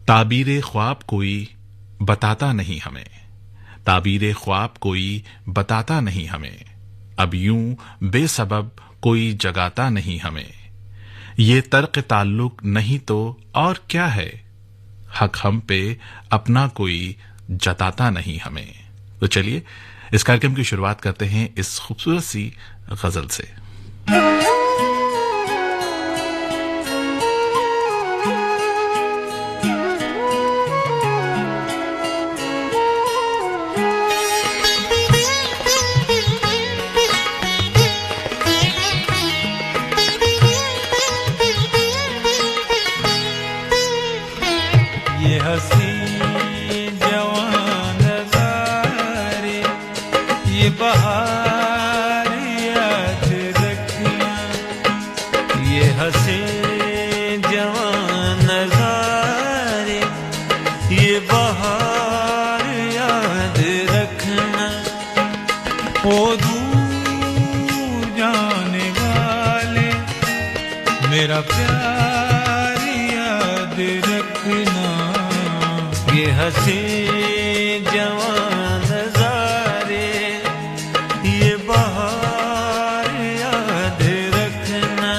ताबीरे ख्वाब कोई बताता नहीं हमें, ताबीरे ख्वाब कोई बताता नहीं हमें, अब यूं बेसबब कोई जगाता नहीं हमें। ये तर्क ताल्लुक नहीं तो और क्या है, हक हम पे अपना कोई जताता नहीं हमें। तो चलिए इस कार्यक्रम की शुरुआत करते हैं इस खूबसूरत सी गजल से। ये हसी जवान नज़ारे, ये बहार याद रखना। ये हसी जवान नज़ारे, ये बहार याद रखना। ओ दूर जाने वाले मेरा प्यार याद रखना। ये हसी जवान नज़ारे, ये बहार याद रखना।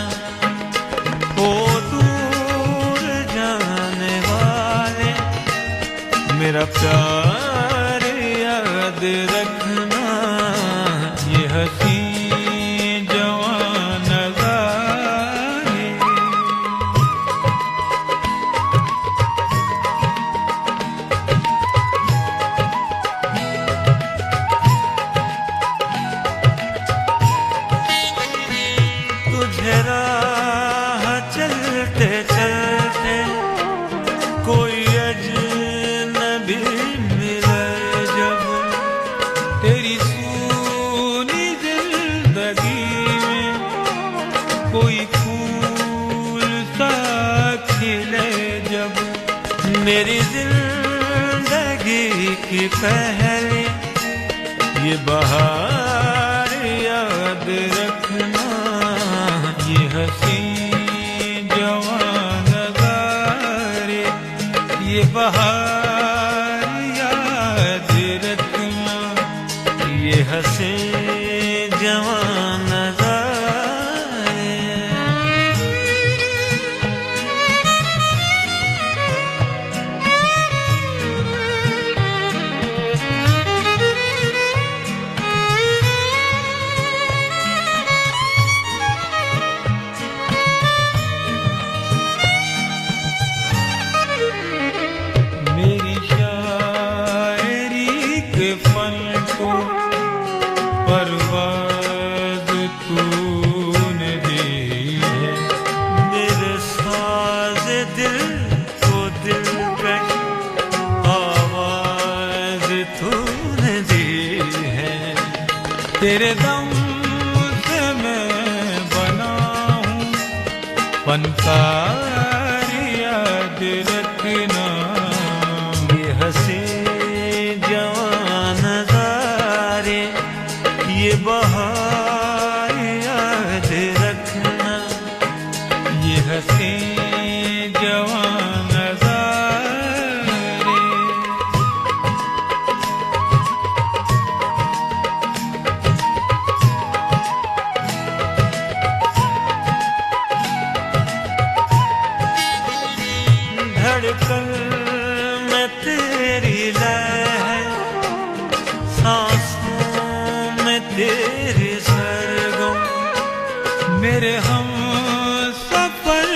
ओ दूर जाने वाले मेरा प्यार याद रखना। ये हसी जवान नज़ारे। तुझे राह चलते चलते कोई अजनबी मिले जब, तेरी सूनी जिंदगी में कोई फूल सा खिले जब, मेरी जिंदगी की पहले ये बहार याद रखना। ये हसी जवान नज़ारे, ये बहार याद रखना। ये हसी जवान नज़ारे। मेरी शायरी के फन को परवाज़ तूने दी है, मेरे साज़ दिल को दिलकश आवाज़ तूने दी है। तेरे दम से मैं बना हूँ फनकार याद रखना। ये हसी जवान नज़ारे, ये बहार याद रखना। ये हसी जवान नज़ारे। धड़कन में तेरी लय है, सांसों में तेरी सरगम, मेरे हम सफर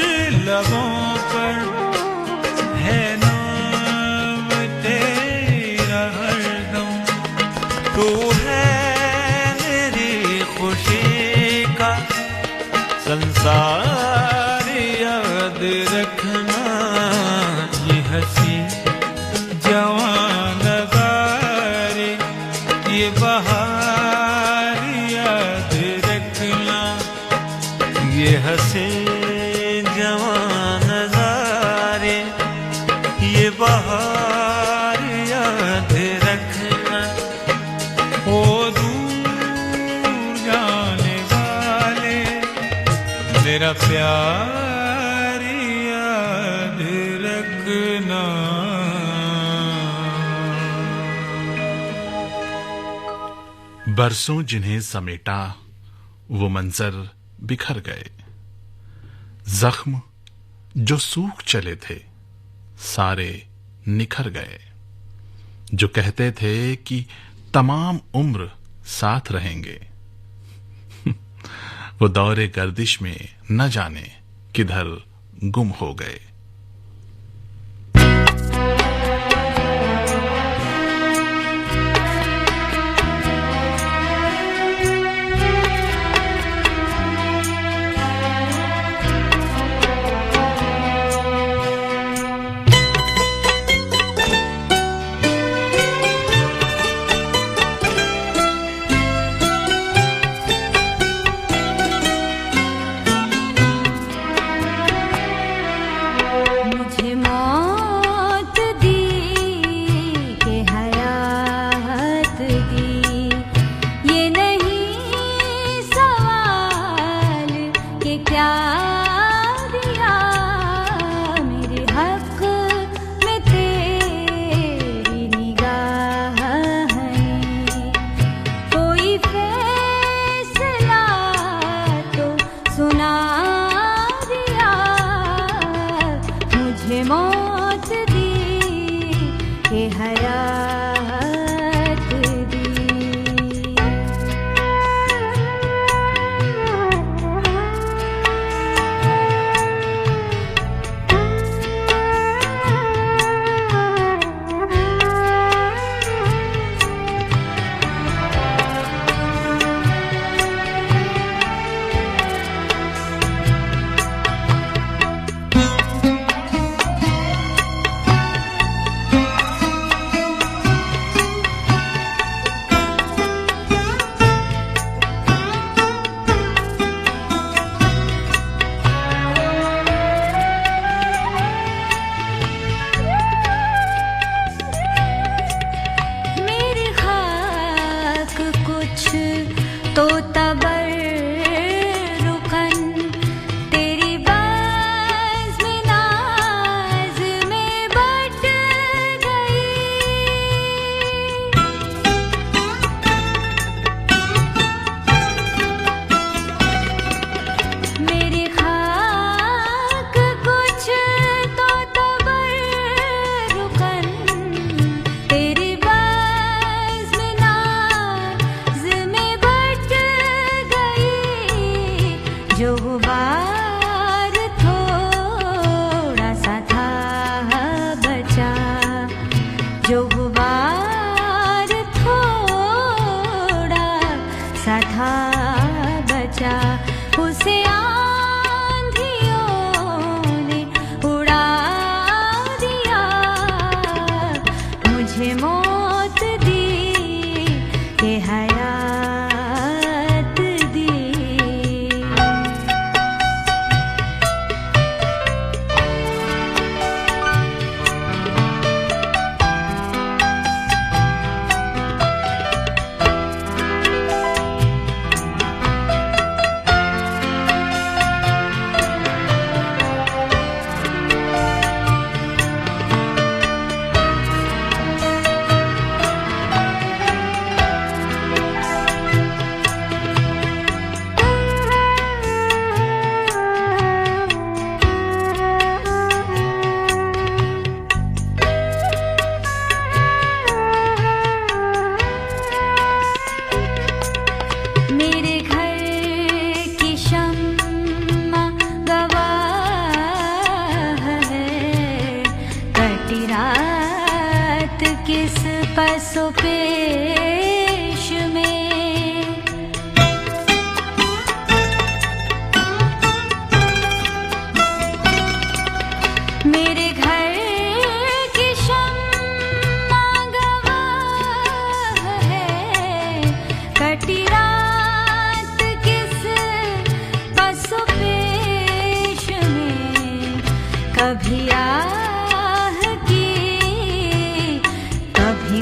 लबों पर है नाम तेरा हरदम। तू है मेरी खुशी का संसार याद रखना। ये हसी जवान नज़ारे, ये बहार याद रखना। ये हसी जवान नज़ारे, ये बहार याद रखना। ओ दूर जाने वाले मेरा प्यार याद रखना। थकना। बरसों जिन्हें समेटा वो मंजर बिखर गए, जख्म जो सूख चले थे सारे निखर गए। जो कहते थे कि तमाम उम्र साथ रहेंगे, वो दौरे गर्दिश में न जाने किधर गुम हो गए।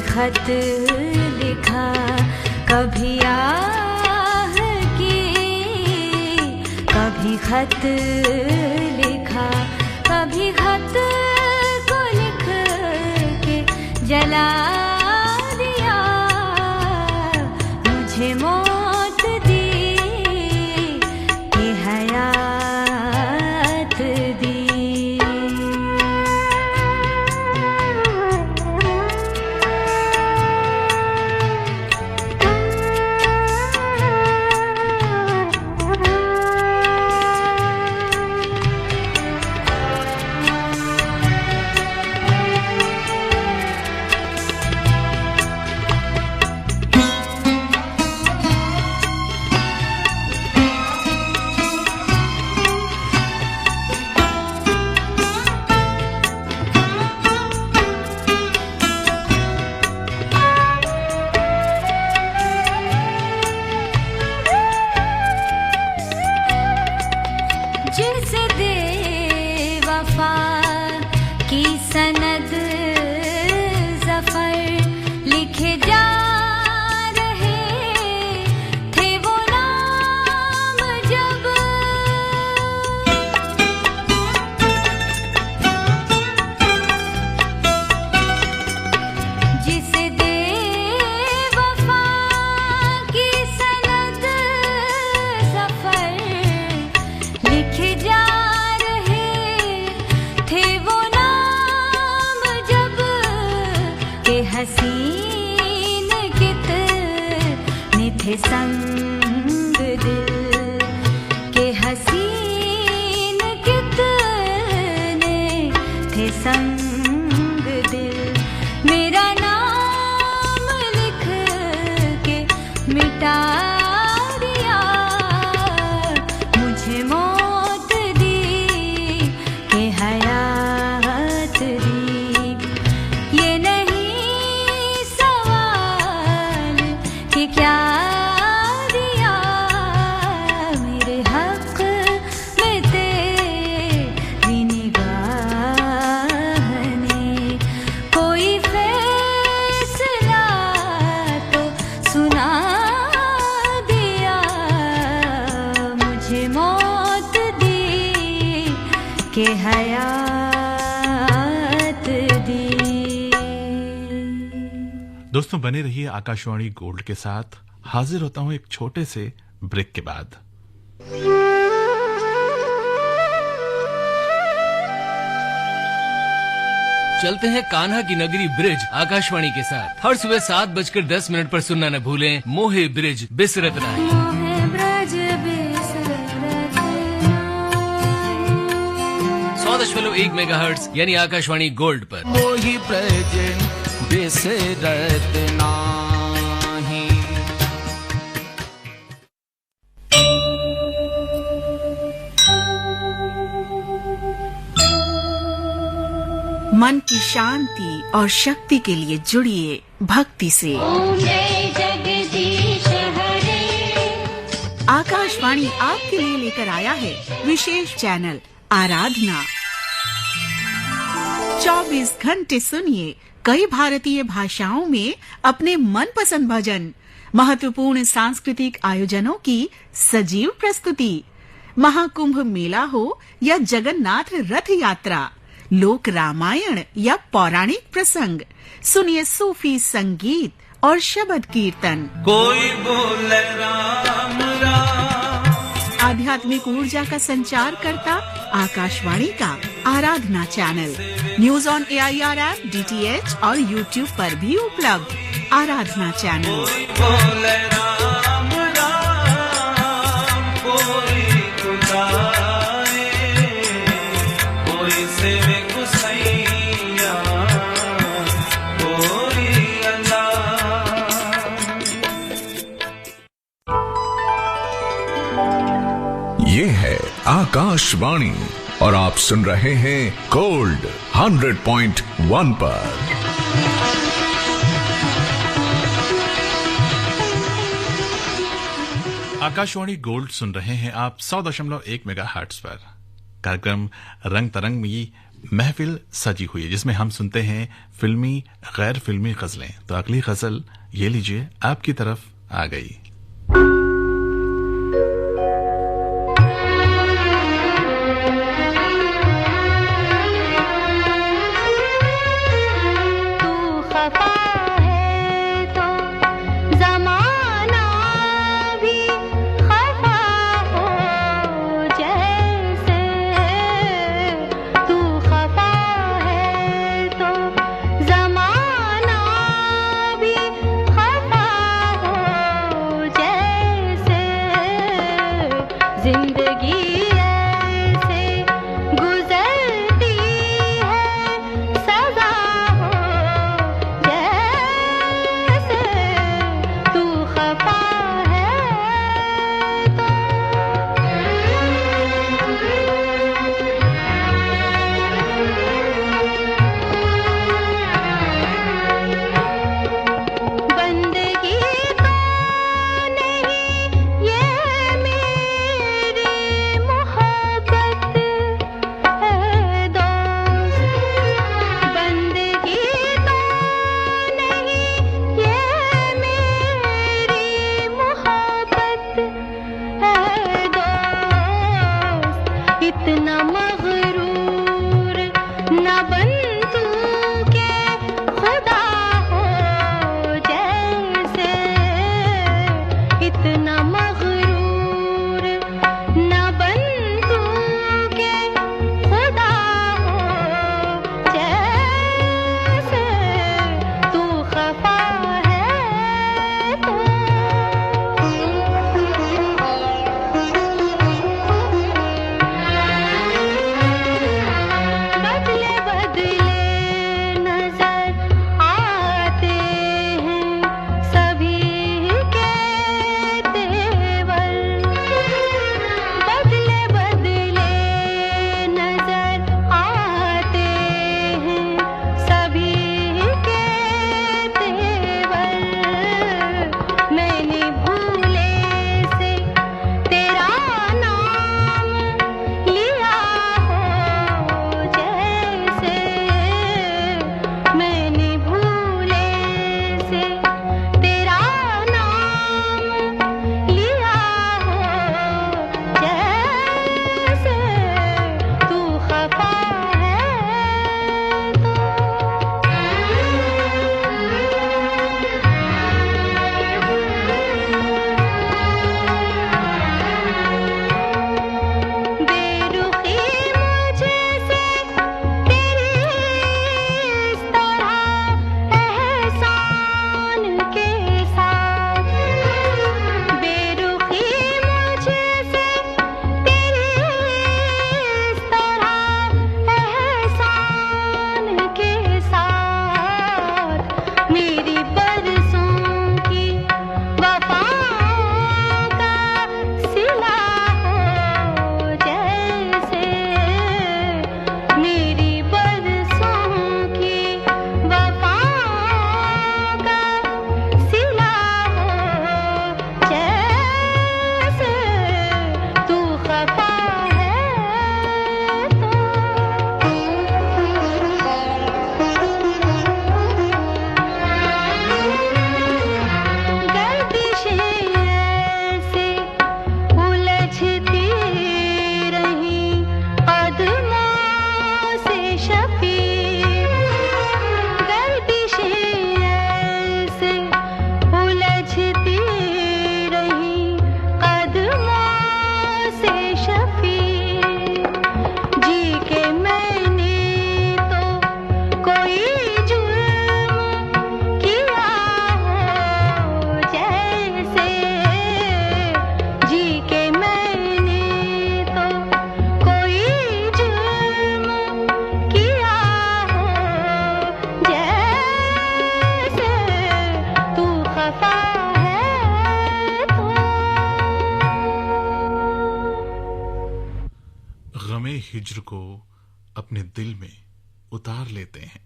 खत लिखा कभी आह की, कभी खत लिखा कभी खत को जला दिया, मुझे मौत दी कि हयात दी। जिस दे वफा की सनद ज़फ़र लिखे जा रहे थे वो नाम जब, जिस दे वफा की सनद ज़फ़र लिखे जा रहे थे वो नाम जब, के हसीन कितने थे संग दिल, के हसीन कितने थे संग दिल। मेरा नाम लिख के मिटा दिया, मुझे मौत दी कि हयात दी। ये नहीं सवाल कि क्या दिया मेरे हक में तेरी निगाह ने, कोई फैसला तो सुना दिया, मुझे मौत दी कि हयात दी। दोस्तों बने रहिए आकाशवाणी गोल्ड के साथ। हाजिर होता हूं एक छोटे से ब्रेक के बाद। चलते हैं कान्हा की नगरी ब्रिज आकाशवाणी के साथ। हर सुबह 7:10 पर सुनना न भूलें मोहे ब्रिज बिसरत नाही। मोहे ब्रज बिसरत नाही। 100.1 मेगाहर्ट्ज यानी आकाशवाणी गोल्ड पर। मोहि ब्रज बिसरत नाही। मन की शांति और शक्ति के लिए जुड़िए भक्ति से। आकाशवाणी आपके लिए लेकर आया है विशेष चैनल आराधना। 24 घंटे सुनिए कई भारतीय भाषाओं में अपने मनपसंद भजन, महत्वपूर्ण सांस्कृतिक आयोजनों की सजीव प्रस्तुति, महाकुंभ मेला हो या जगन्नाथ रथ यात्रा, लोक रामायण या पौराणिक प्रसंग, सुनिए सूफी संगीत और शबद कीर्तन। कोई बोले राम राम। आध्यात्मिक ऊर्जा का संचार करता आकाशवाणी का Aradhana channel. News on AIR app, DTH और YouTube पर भी उपलब्ध आराधना चैनल। कोई बोले राम राम, कोई खुदाए, कोई सेवे गुसैया, कोई अल्लाह। ये है आकाशवाणी और आप सुन रहे हैं गोल्ड 100.1 पर। आकाशवाणी गोल्ड सुन रहे हैं आप 100.1 मेगाहर्ट्ज पर। कार्यक्रम रंग तरंग में महफिल सजी हुई है, जिसमें हम सुनते हैं फिल्मी गैर फिल्मी गजलें। तो अगली गजल ये लीजिए, आपकी तरफ आ गई। तू बंधु के खुदा हो जैसे, इतना मगरूर न बंधु के खुदा हो जैसे, तू खफा है तो बदले बदले नजर आते हैं सभी के तेवर, बदले बदले नजर आते हैं सभी के तेवर, मैंने भूले से तेरा नाम लिया हो जैसे, मैंने भूले से तेरा नाम लिया हो जैसे, तू खफा है तो बेरुखी मुझसे तेरी इस तरह एहसान के साथ, बेरुखी मुझसे तेरी इस तरह एहसान के साथ, मेरी बरसों की वफाओं का सिला हो जैसे, मेरी बरसों की वफाओं का सिला हो जैसे, तू खफा है तो गर्दिशें ऐसे उलझती रहीं कदमों से शफी, गर्दिशें ऐसे उलझती रहीं कदमों से शफी, जी के मैंने तो कोई जुर्म किया हो जैसे, जी के मैंने तो कोई जुर्म किया हो जैसे, तू खफा है तो गमे हिज्र को अपने दिल में उतार लेते हैं,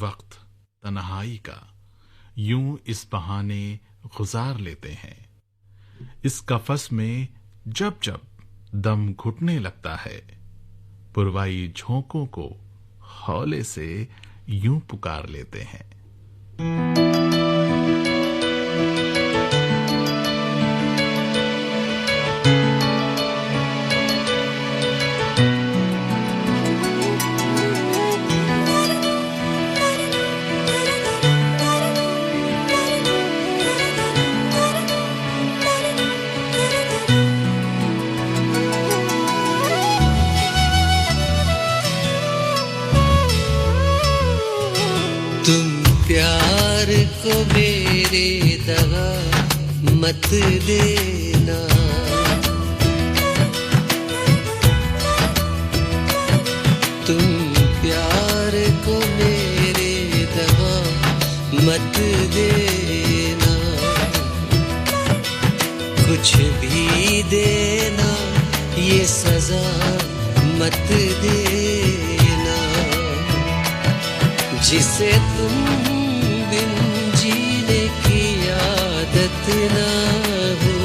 वक्त तन्हाई का यूं इस बहाने गुजार लेते हैं, इस कफस में जब जब दम घुटने लगता है, पुरवाई झोंकों को हौले से यूं पुकार लेते हैं। तुम प्यार को मेरे दवा मत देना, तुम प्यार को मेरे दवा मत देना, कुछ भी देना ये सजा मत देना, जिसे तुम बिन जीने की आदत ना हो,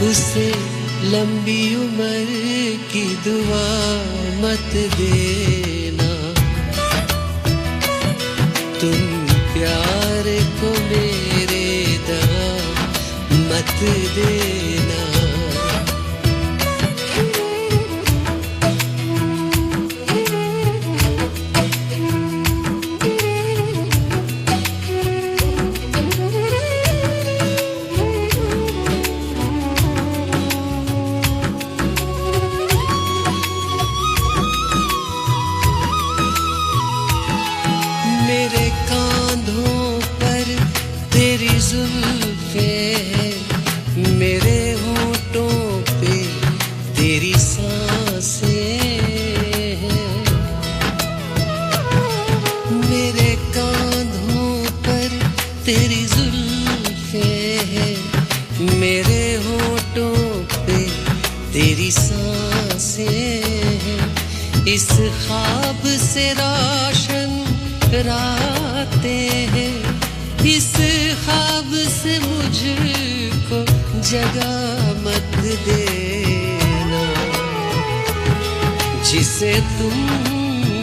उसे लंबी उम्र की दुआ मत देना, तुम प्यार को मेरे दवा मत देना। ख्वाब से रोशन रातें हैं, इस ख्वाब से मुझको जगा मत देना, जिसे तुम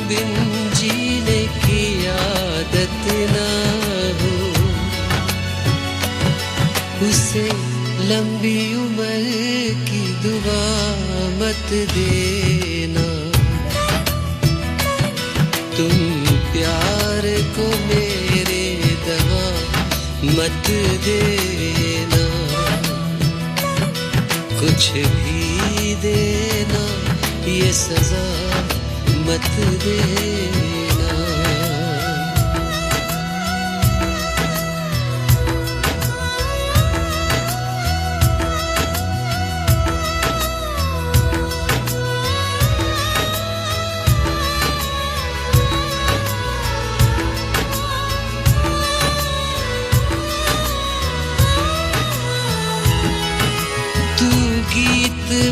बिन जीने की आदत ना हो, उसे लंबी उम्र की दुआ मत देना। तुम प्यार को मेरे दवा मत देना, कुछ भी देना ये सजा मत देना।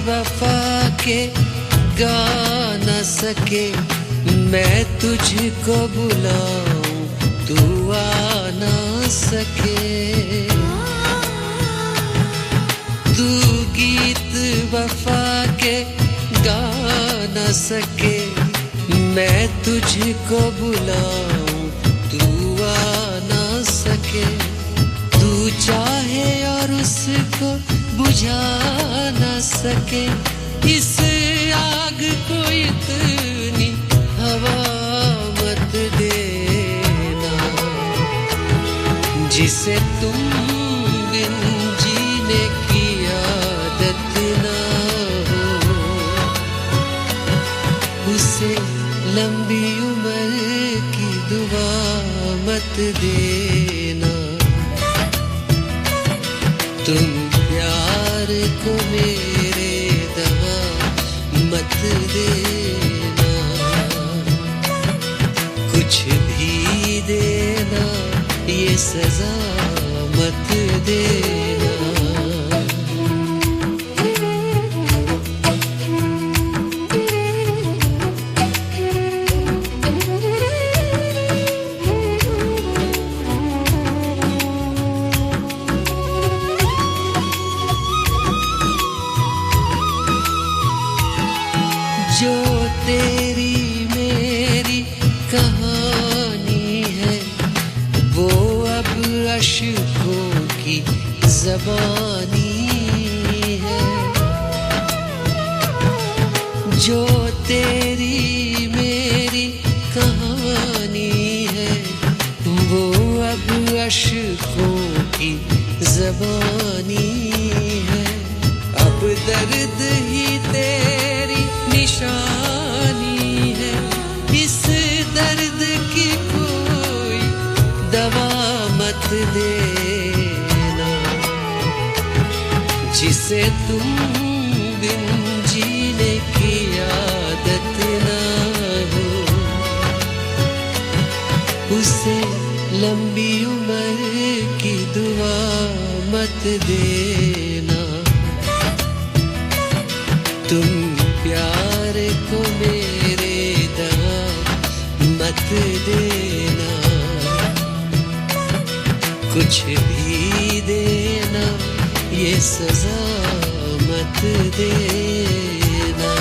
वफा के गा न सके, मैं तुझको बुलाऊं तू आ न सके। तू गीत वफा के गा न सके, मैं तुझको बुलाऊं तू आ न सके। तू चाहे और उसको बुझा न सके, इस आग को इतनी हवा मत देना, जिसे तुम बिन जीने की आदत ना हो, उसे लंबी उम्र की दुआ मत देना। तुम प्यार को मेरे दवा मत देना, कुछ भी देना ये सजा मत देना। जो तेरी मेरी कहानी है, वो अब अश्कों की ज़बानी है। जो तेरी मेरी कहानी है, वो अब अश्कों की ज़बानी है। अब दर्द ही तेरी निशानी है, इस दर्द की कोई दवा मत देना, जिसे तुम बिन जीने की आदत ना हो, उसे लंबी उम्र की दुआ मत देना। तुम प्यार को मेरे दवा मत देना, कुछ भी देना ये सजा मत देना।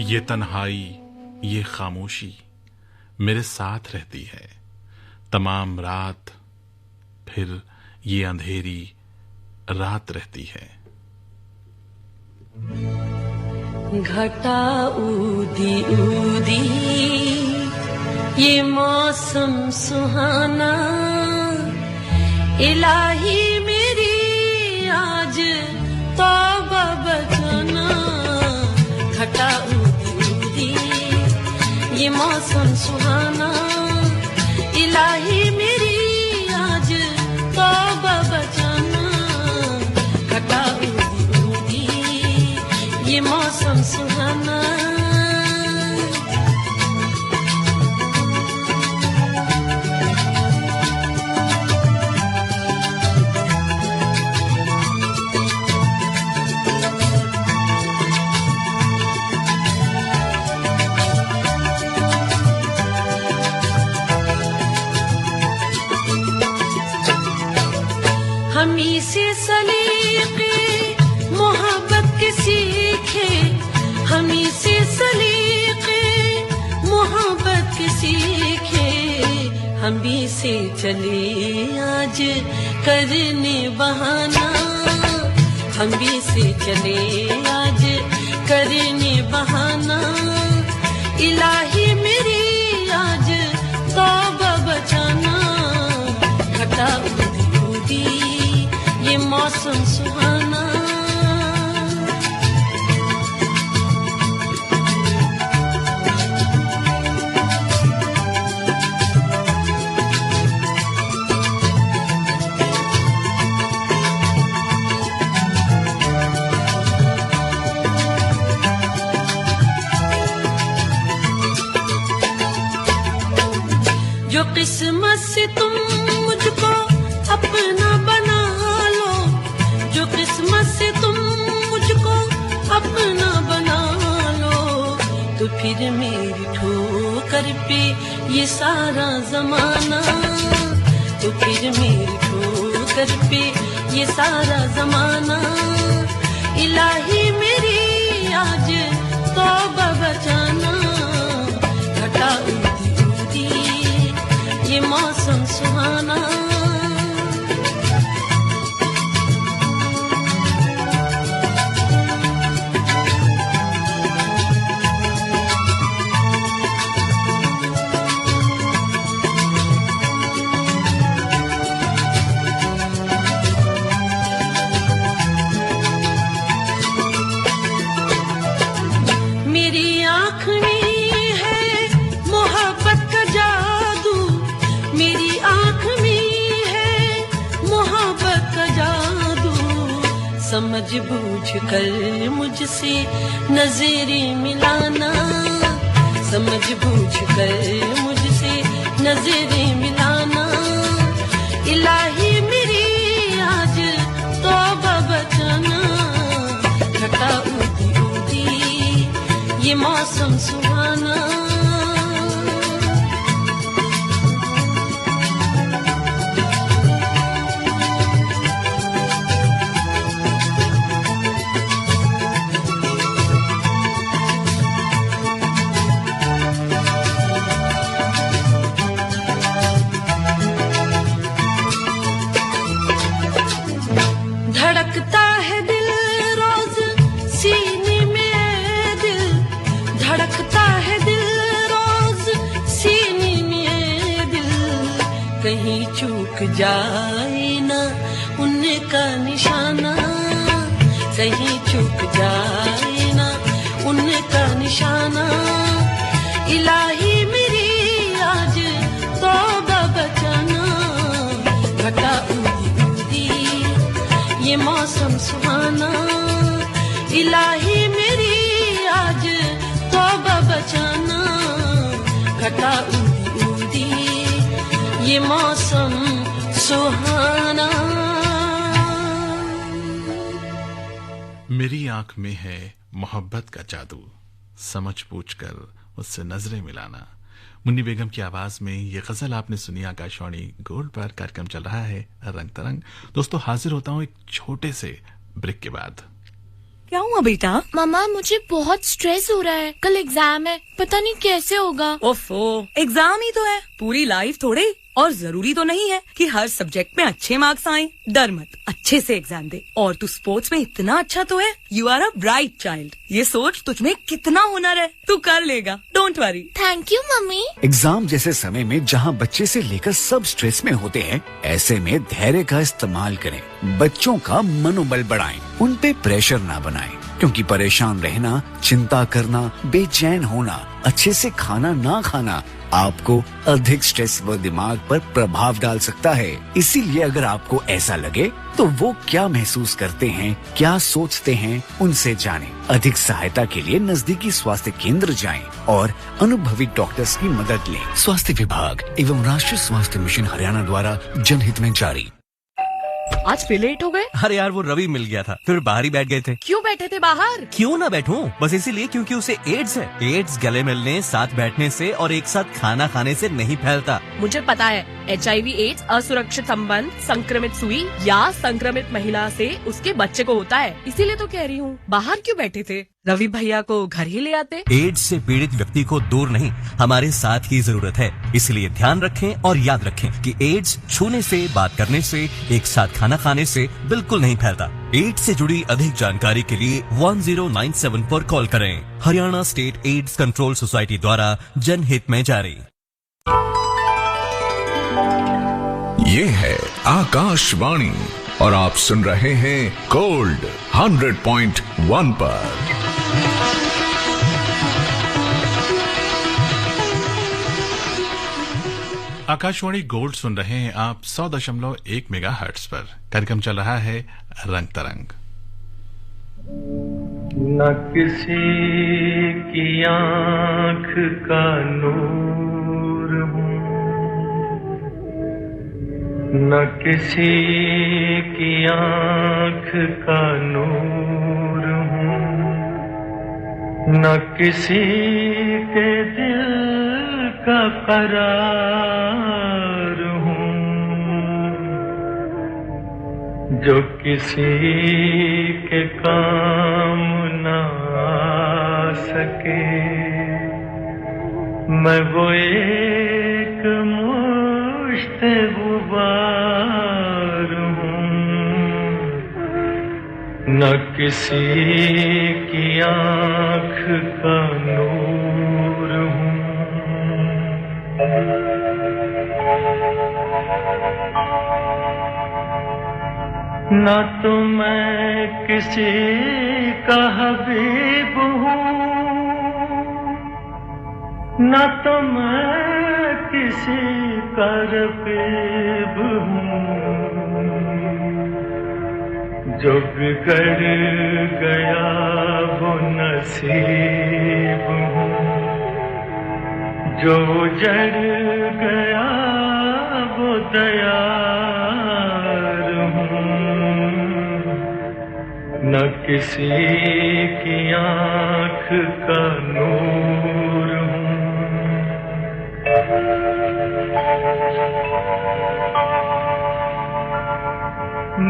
ये तन्हाई, ये खामोशी मेरे साथ रहती है तमाम रात, फिर ये अंधेरी रात रहती है। घटा ऊदी ऊदी ये मौसम सुहाना, इलाही मेरी आज तौबा बचाना। घटा ये मौसम सुहाना, इलाही मेरी आज हमी से सलीके मोहब्बत के सीखे, हमी से सलीके मोहब्बत के सीखे, हम भी से चले आज करने बहाना, हम भी से चले आज करने बहाना, इलाही मेरी आज तौबा बचाना, घटा उदी उदी ये मौसम सुहाना। जो किस्मत से तुम मुझको अपना बना लो, जो किस्मत से तुम मुझको अपना बना लो, तो फिर मेरी ठोकर पे ये सारा जमाना, तो फिर मेरी ठोकर पे ये सारा जमाना, इलाही मेरी आज तौबा बचाना, घटा उदी उदी ये मौसम सुहाना। मेरी आँख में है मोहब्बत का जादू, मेरी आँख में है मोहब्बत का जादू, समझ बूझ कर मुझसे नजरें मिलाना, समझ बूझ कर मुझसे नजरें मिलाना, इलाही मेरी आज तौबा बचाना, घटा उदी उदी ये मौसम सुहाना। धड़कता है दिल रोज सीने में दिल, धड़कता है दिल रोज सीने में दिल, कहीं चूक जाए ना उनका निशाना, कहीं चूक जाए ना उनका निशाना, इलाही मेरी आज तौबा बचाना, घटा उदी उदी ये मौसम सुहाना, इलाही मेरी आज तौबा बचाना, घटा उदी उदी ये मौसम सुहाना। मेरी आंख में है मोहब्बत का जादू, समझ पूछ कर उससे नजरें मिलाना। मुन्नी बेगम की आवाज में ये गजल आपने सुनी। आकाशवाणी गोल्ड पर कार्यक्रम चल रहा है रंग तरंग। दोस्तों, हाजिर होता हूँ एक छोटे से ब्रेक के बाद। क्या हुआ बेटा? मम्मा, मुझे बहुत स्ट्रेस हो रहा है, कल एग्जाम है, पता नहीं कैसे होगा। ओफो, एग्जाम ही तो है, पूरी लाइफ थोड़े। और जरूरी तो नहीं है कि हर सब्जेक्ट में अच्छे मार्क्स आए। डर मत, अच्छे से एग्जाम दे। और तू स्पोर्ट्स में इतना अच्छा तो है, you are a bright child. ये सोच तुझमें कितना हुनर है, तू कर लेगा, don't worry. Thank you mummy. Exam जैसे समय में जहां बच्चे से लेकर सब स्ट्रेस में होते हैं, ऐसे में धैर्य का इस्तेमाल करें। बच्चों का मनोबल बढ़ाएं, उन पे प्रेशर ना बनाएं, क्योंकि परेशान रहना, चिंता करना, बेचैन होना, अच्छे से खाना ना खाना आपको अधिक स्ट्रेस व दिमाग पर प्रभाव डाल सकता है। इसीलिए अगर आपको ऐसा लगे तो वो क्या महसूस करते हैं, क्या सोचते हैं, उनसे जानें। अधिक सहायता के लिए नजदीकी स्वास्थ्य केंद्र जाएं और अनुभवी डॉक्टर्स की मदद लें। स्वास्थ्य विभाग एवं राष्ट्रीय स्वास्थ्य मिशन हरियाणा द्वारा जनहित में जारी। आज फिर लेट हो गए। अरे यार वो रवि मिल गया था, फिर बाहर ही बैठ गए थे। क्यों बैठे थे बाहर? क्यों ना बैठूं, बस इसीलिए क्योंकि उसे एड्स है। एड्स गले मिलने, साथ बैठने से और एक साथ खाना खाने से नहीं फैलता। मुझे पता है, HIV एड्स असुरक्षित संबंध, संक्रमित सुई या संक्रमित महिला से उसके बच्चे को होता है। इसीलिए तो कह रही हूँ, बाहर क्यों बैठे थे? रवि भैया को घर ही ले आते। एड्स से पीड़ित व्यक्ति को दूर नहीं, हमारे साथ की जरूरत है। इसलिए ध्यान रखें और याद रखें कि एड्स छूने से, बात करने से, एक साथ खाना खाने से बिल्कुल नहीं फैलता। एड्स से जुड़ी अधिक जानकारी के लिए 1097 पर कॉल करें। Haryana state AIDS control society द्वारा जनहित में जारी। ये है आकाशवाणी और आप सुन रहे हैं गोल्ड 100.1 पर। आकाशवाणी गोल्ड सुन रहे हैं आप 100.1 मेगाहर्ट्ज पर। कार्यक्रम चल रहा है रंग तरंग। न किसी की आंख का नूर हूँ, न किसी की आंख का नूर हूँ, न किसी के दिल का करार हूँ, जो किसी के काम ना आ सके। मैं वो एक मुश्त गुबार हूँ, न किसी की आँख का नूर हूँ। न तो मैं किसी का हबीब हूँ, न तो मैं किसी का रकीब हूँ। जो बिगड़ गया वो नसीब हूँ, जो उजड़ गया वो दयार हूँ, न किसी की आँख का नूर हूँ।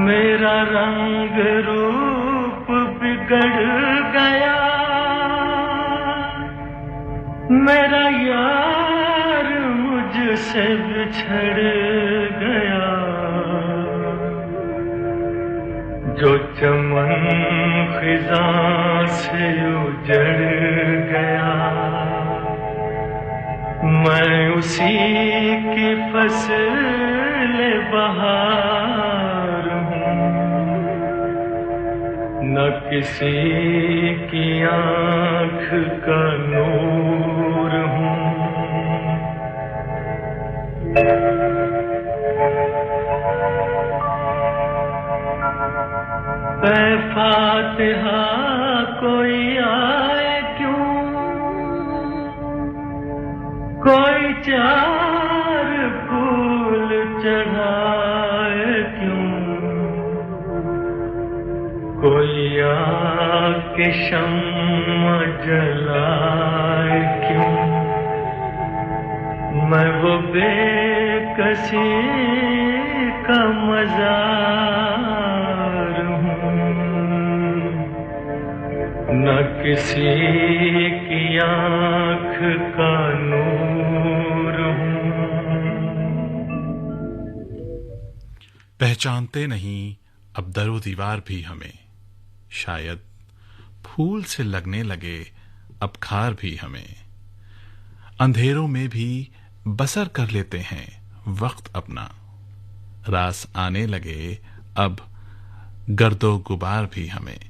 मेरा रंग रूप बिगड़ गया, मेरा यार मुझसे बिछड़ गया। जो चमन खिज़ां से उजड़ गया, मैं उसी की फसल बहार हूँ, न किसी की आँख का नूर हूँ। फातिहा कोई आए क्यों, कोई चार फूल चढ़ाए क्यों, कोई आके शम्मा जलाए क्यों। मैं वो बेकसी का मज़ार हूँ, न किसी की आँख का नूर हूँ। पहचानते नहीं अब दरो दीवार भी हमें, शायद फूल से लगने लगे अब खार भी हमें। अंधेरों में भी बसर कर लेते हैं वक्त अपना, रास आने लगे अब गर्दो गुबार भी हमें।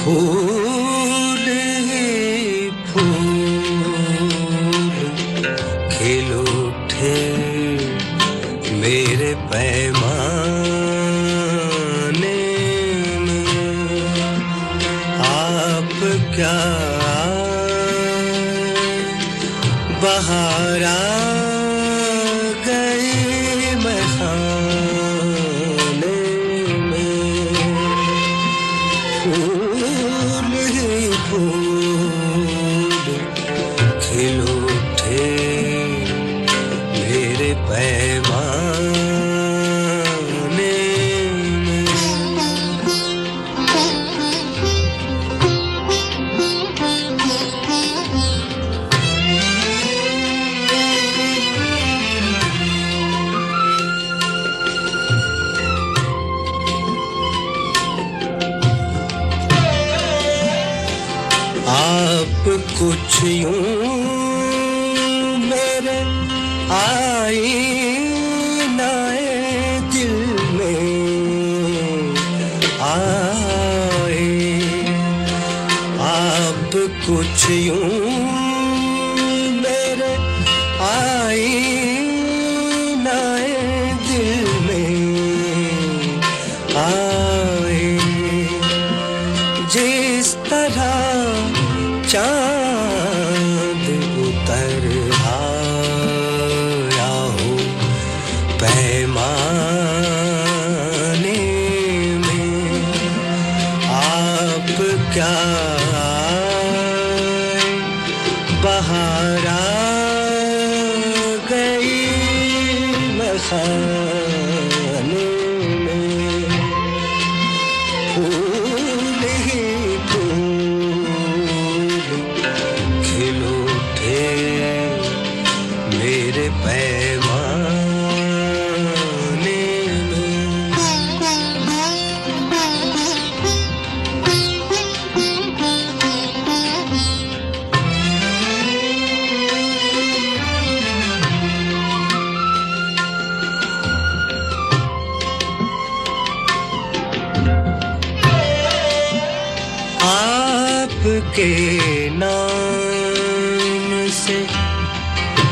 फूल ही फूल खिल उठे मेरे पैमाने में, आप क्या बहार आ गई मैं खाने में, फूल ही फूल खिल उठे मेरे पैमाने में। आप कुछ यूं मेरे आईनाए दिल में आए, आप कुछ यूं मेरे आईनाए दिल में आए, जिस तरह चाँद उतर आया हो पैमाने में, आप क्या बहार आ गई मैं खाने में, फूल ही फूल खिल उठे मेरे पैमाने में। आपके नाम से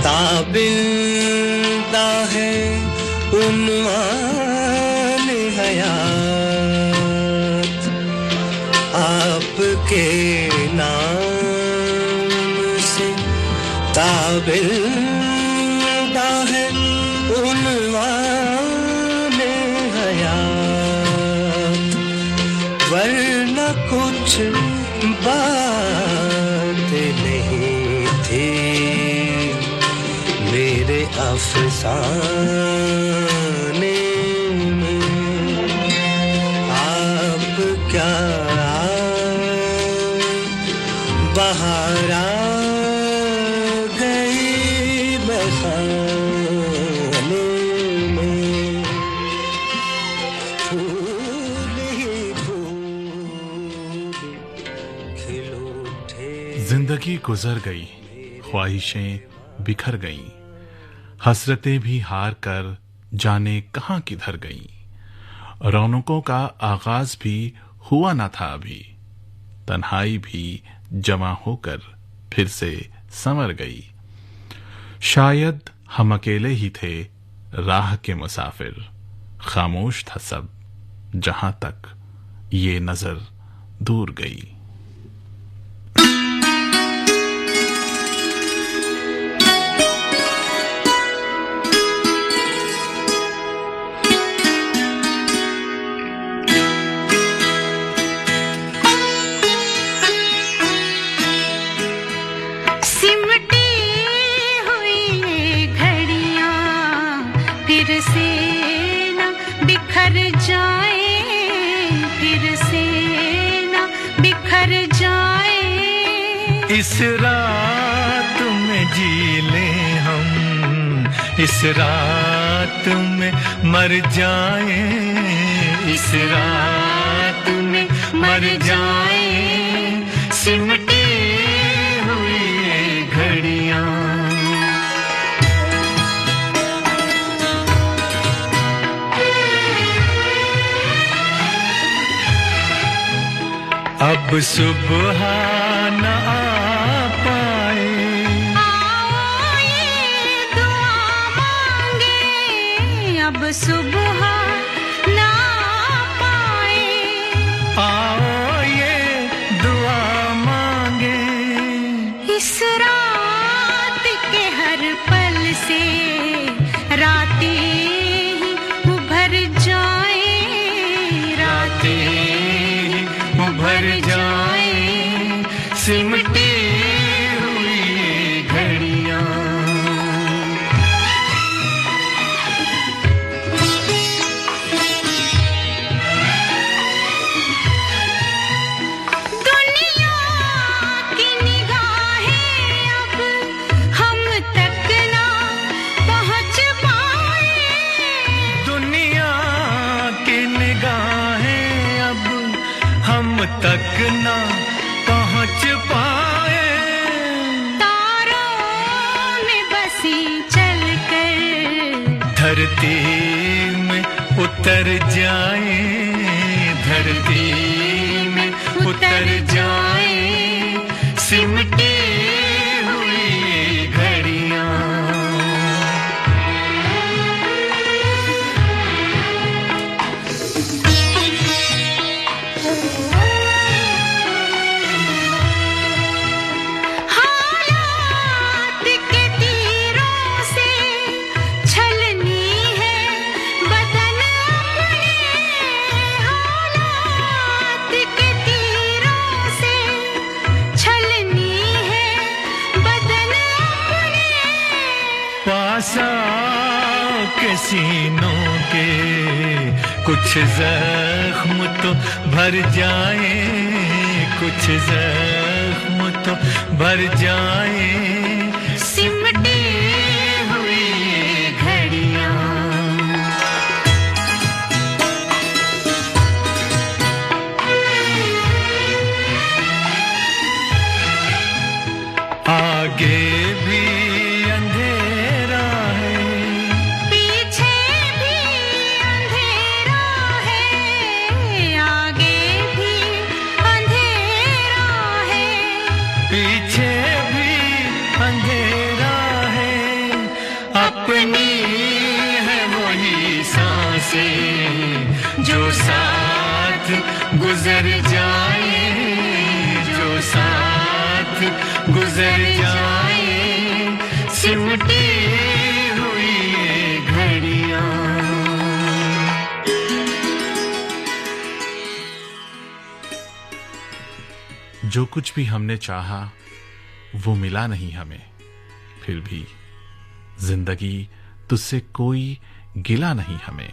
ताबिंदा है उन्वान हयात, आपके नाम से ताबिंदा है उन्वान हयात, वरना कुछ बात नहीं थी मेरे अफसाने में, आप क्या बहार आ गई मैं खाने में, फूल ही फूल खिल उठे। जिंदगी गुजर गई, ख्वाहिशें बिखर गईं, हसरतें भी हार कर जाने कहां किधर गईं, रौनकों का आगाज भी हुआ न था अभी, तन्हाई भी जमा होकर फिर से संवर गई, शायद हम अकेले ही थे राह के मुसाफिर, खामोश था सब जहां तक ये नजर दूर गई। सिमटी हुई ये घड़ियां फिर से न बिखर जाए, फिर से न बिखर जाए, इस रात में जी लें हम, इस रात में मर जाएं, इस रात में मर जाएं, अब सुबह न आ पाए, आओ ये दुआ मांगे, अब सुबह ना पाए, आओ ये दुआ मांगे, इस रात के हर पल से रातें ही उभर जाए, रातें उभर जाए, सिमटी हुई ये घड़ियां। दुनिया की निगाहें अब हम तक ना पहुंच पाए, दुनिया की निगाहें अब हम तक ना पहुंच पाए, तारों में बसी चलकर धरती में उतर जाए, धरती में उतर जाए, सिमटी हुई ये घड़ियां। हालात के तीरों से छलनी है बदन अपने, हालात के तीरों से छलनी है बदन अपने, पास आओ के सीनों के कुछ जख्म तो भर जाए, कुछ जख्म तो भर जाए, सिमटी हुई ये घड़ियां। आगे भी अंधेरा है, पीछे भी अंधेरा है, आगे भी अंधेरा है, पीछे भी अंधेरा है, अपनी है वही सांसें जो साथ गुजर जाए, जो साथ गुजर जाए, सिमटी हुई ये घड़ियां। जो कुछ भी हमने चाहा वो मिला नहीं हमें, फिर भी जिंदगी तुझसे कोई गिला नहीं हमें।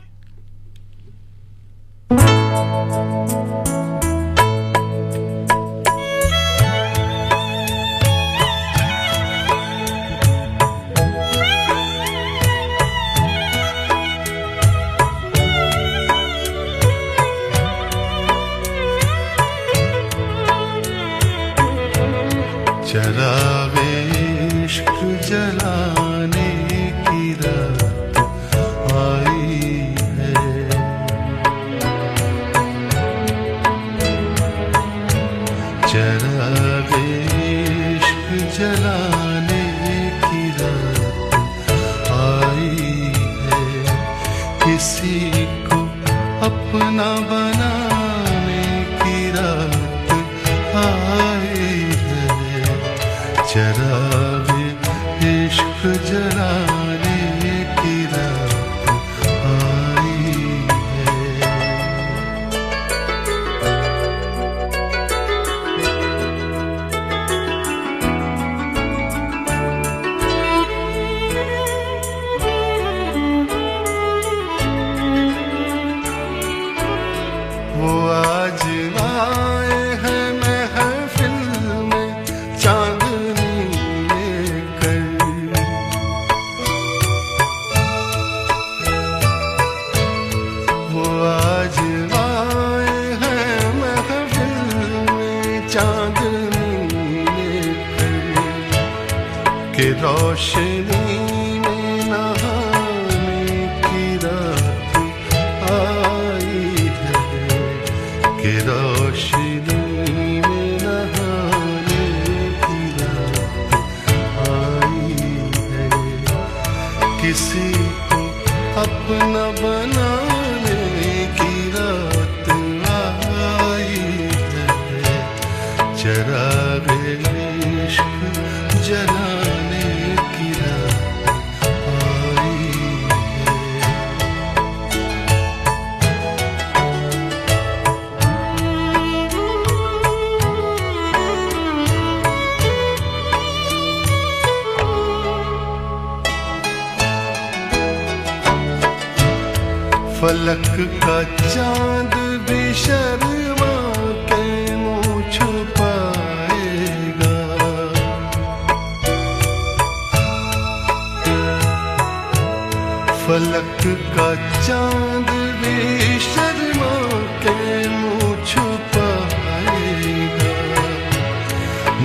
चरागे इश्क जलाने की रात आई है, चरागे इश्क जलाने की रात आई है, किसी को अपना बनाने की रात आई है, चरागे इश्क जलाने की रात आई है। वो आज आए हैं महफिल में चांदनी लेकर, वो आज आए हैं महफिल में चांदनी लेकर, के रोशनी में नहाने की रात आई है, के रोशनी में किसी को अपना बनाने की रात आई है, चरागे इश्क जलाने की रात आई है। फलक का चांद भी शर्मा के मुँह छुपाएगा, फलक का चांद भी शर्मा के मुँह छुपाएगा,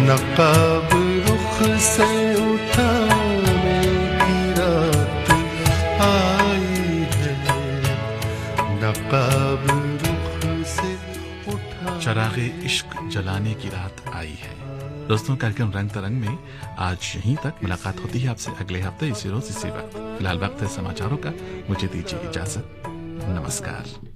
नकाब रुख से उठाने की रात आई है, नकाब रुख से उठाने चरागे इश्क जलाने की रात आई है। दोस्तों, कार्यक्रम रंग तरंग में आज यहीं तक। मुलाकात होती है आपसे अगले हफ्ते इसी रोज इसी वक्त। फिलहाल वक्त है समाचारों का, मुझे दीजिए इजाजत। नमस्कार।